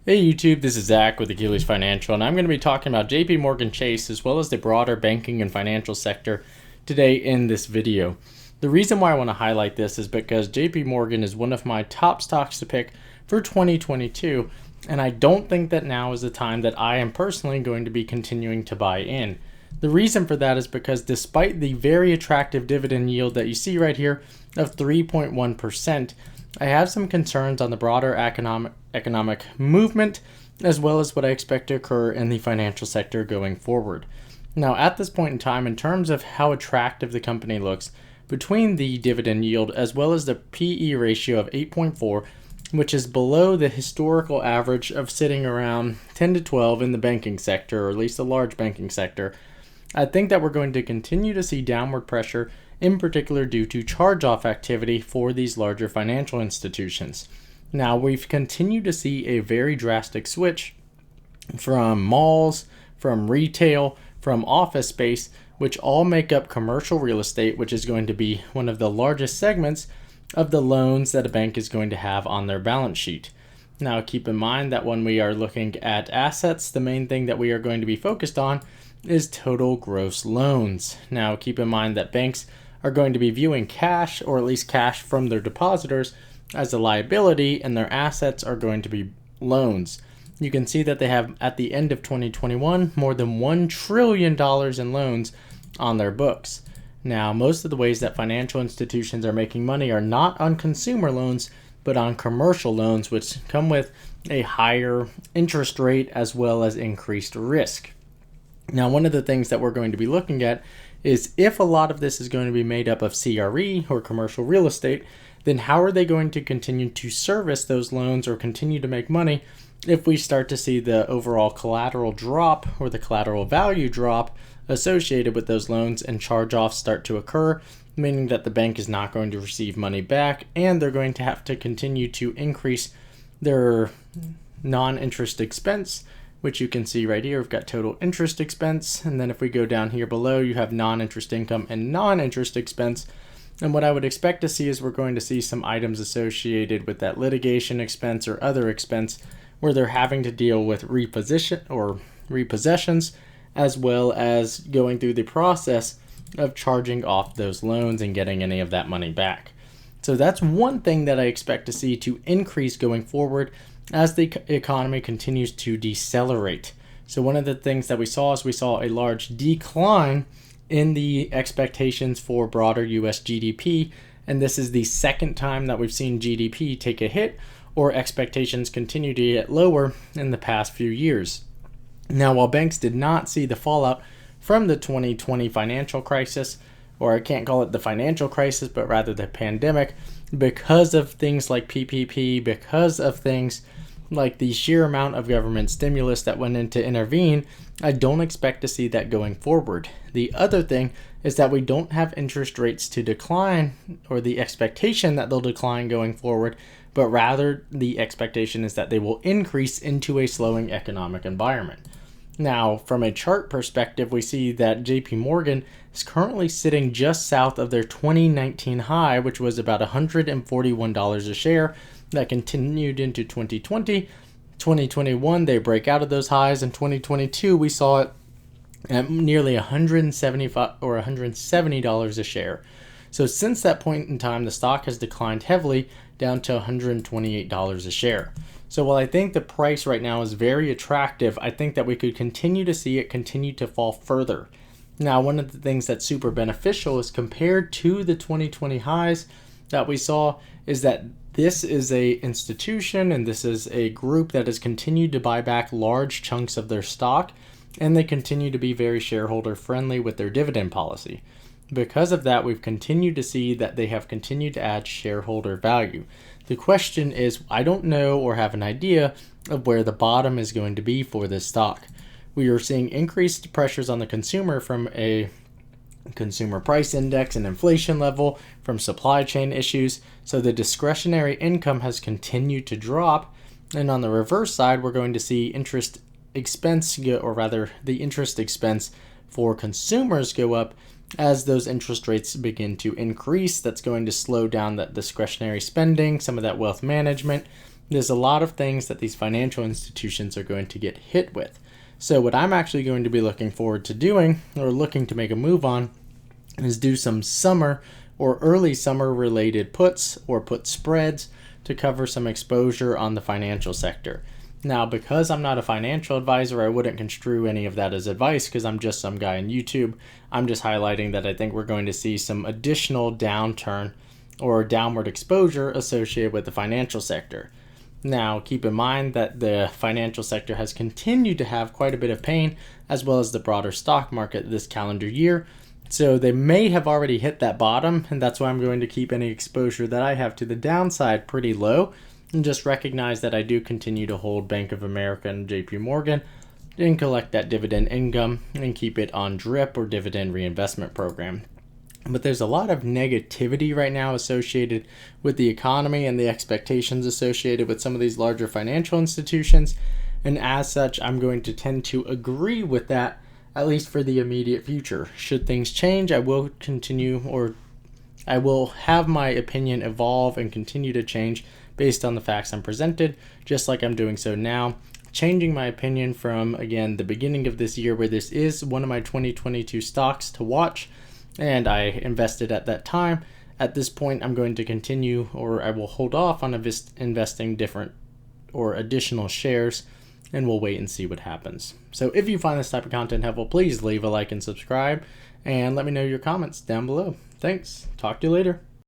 Hey YouTube, this is Zach with Achilles Financial, and I'm going to be talking about JP Morgan Chase as well as the broader banking and financial sector today in this video. The reason why I want to highlight this is because JP Morgan is one of my top stocks to pick for 2022, and I don't think that now is the time that I am personally going to be continuing to buy in. The reason for that is because despite the very attractive dividend yield that you see right here of 3.1%, I have some concerns on the broader economic movement, as well as what I expect to occur in the financial sector going forward. Now, at this point in time, in terms of how attractive the company looks, between the dividend yield as well as the PE ratio of 8.4, which is below the historical average of sitting around 10 to 12 in the banking sector, or at least the large banking sector, I think that we're going to continue to see downward pressure, in particular due to charge-off activity for these larger financial institutions. Now, we've continued to see a very drastic switch from malls, from retail, from office space, which all make up commercial real estate, which is going to be one of the largest segments of the loans that a bank is going to have on their balance sheet. Now, keep in mind that when we are looking at assets, the main thing that we are going to be focused on is total gross loans. Now, keep in mind that banks are going to be viewing cash, or at least cash from their depositors, as a liability, and their assets are going to be loans. You can see that they have, at the end of 2021, more than $1 trillion in loans on their books. Now, most of the ways that financial institutions are making money are not on consumer loans, but on commercial loans, which come with a higher interest rate as well as increased risk. Now, one of the things that we're going to be looking at is if a lot of this is going to be made up of CRE or commercial real estate, then how are they going to continue to service those loans or continue to make money if we start to see the overall collateral drop or the collateral value drop associated with those loans and charge-offs start to occur, meaning that the bank is not going to receive money back and they're going to have to continue to increase their non-interest expense, which you can see right here. We've got total interest expense, and then if we go down here below, you have non-interest income and non-interest expense. And what I would expect to see is we're going to see some items associated with that litigation expense or other expense where they're having to deal with repossessions, as well as going through the process of charging off those loans and getting any of that money back. So that's one thing that I expect to see to increase going forward as the economy continues to decelerate. So one of the things that we saw is we saw a large decline in the expectations for broader US GDP, and this is the second time that we've seen GDP take a hit or expectations continue to get lower in the past few years. Now, while banks did not see the fallout from the 2020 financial crisis, or I can't call it the financial crisis, but rather the pandemic, because of things like PPP, because of things like the sheer amount of government stimulus that went in to intervene, I don't expect to see that going forward. The other thing is that we don't have interest rates to decline, or the expectation that they'll decline going forward, but rather the expectation is that they will increase into a slowing economic environment. Now, from a chart perspective, we see that JP Morgan is currently sitting just south of their 2019 high, which was about $141 a share. That continued into 2020. 2021, they break out of those highs. In 2022, we saw it at nearly $175 or $170 a share. So since that point in time, the stock has declined heavily down to $128 a share. So while I think the price right now is very attractive, I think that we could continue to see it continue to fall further. Now, one of the things that's super beneficial is compared to the 2020 highs that we saw is that this is a institution and this is a group that has continued to buy back large chunks of their stock, and they continue to be very shareholder friendly with their dividend policy. Because of that, we've continued to see that they have continued to add shareholder value. The question is, I don't know or have an idea of where the bottom is going to be for this stock. We are seeing increased pressures on the consumer from a consumer price index and inflation level, from supply chain issues, so the discretionary income has continued to drop. And on the reverse side, we're going to see interest expense, or rather the interest expense for consumers go up as those interest rates begin to increase. That's going to slow down that discretionary spending, some of that wealth management, there's a lot of things that these financial institutions are going to get hit with. So what I'm actually going to be looking forward to doing, or looking to make a move on, is do some summer or early summer related puts or put spreads to cover some exposure on the financial sector. Now, because I'm not a financial advisor, I wouldn't construe any of that as advice because I'm just some guy on YouTube. I'm just highlighting that I think we're going to see some additional downturn or downward exposure associated with the financial sector. Now, keep in mind that the financial sector has continued to have quite a bit of pain, as well as the broader stock market this calendar year. So they may have already hit that bottom, and that's why I'm going to keep any exposure that I have to the downside pretty low, and just recognize that I do continue to hold Bank of America and JP Morgan and collect that dividend income and keep it on DRIP or dividend reinvestment program. But there's a lot of negativity right now associated with the economy and the expectations associated with some of these larger financial institutions. And as such, I'm going to tend to agree with that, at least for the immediate future. Should things change, I will continue, or I will have my opinion evolve and continue to change based on the facts I'm presented, just like I'm doing so now. Changing my opinion from, again, the beginning of this year, where this is one of my 2022 stocks to watch, and I invested at that time. At this point, I'm going to continue, or I will hold off on investing different or additional shares, and we'll wait and see what happens. So if you find this type of content helpful, please leave a like and subscribe, and let me know your comments down below. Thanks. Talk to you later.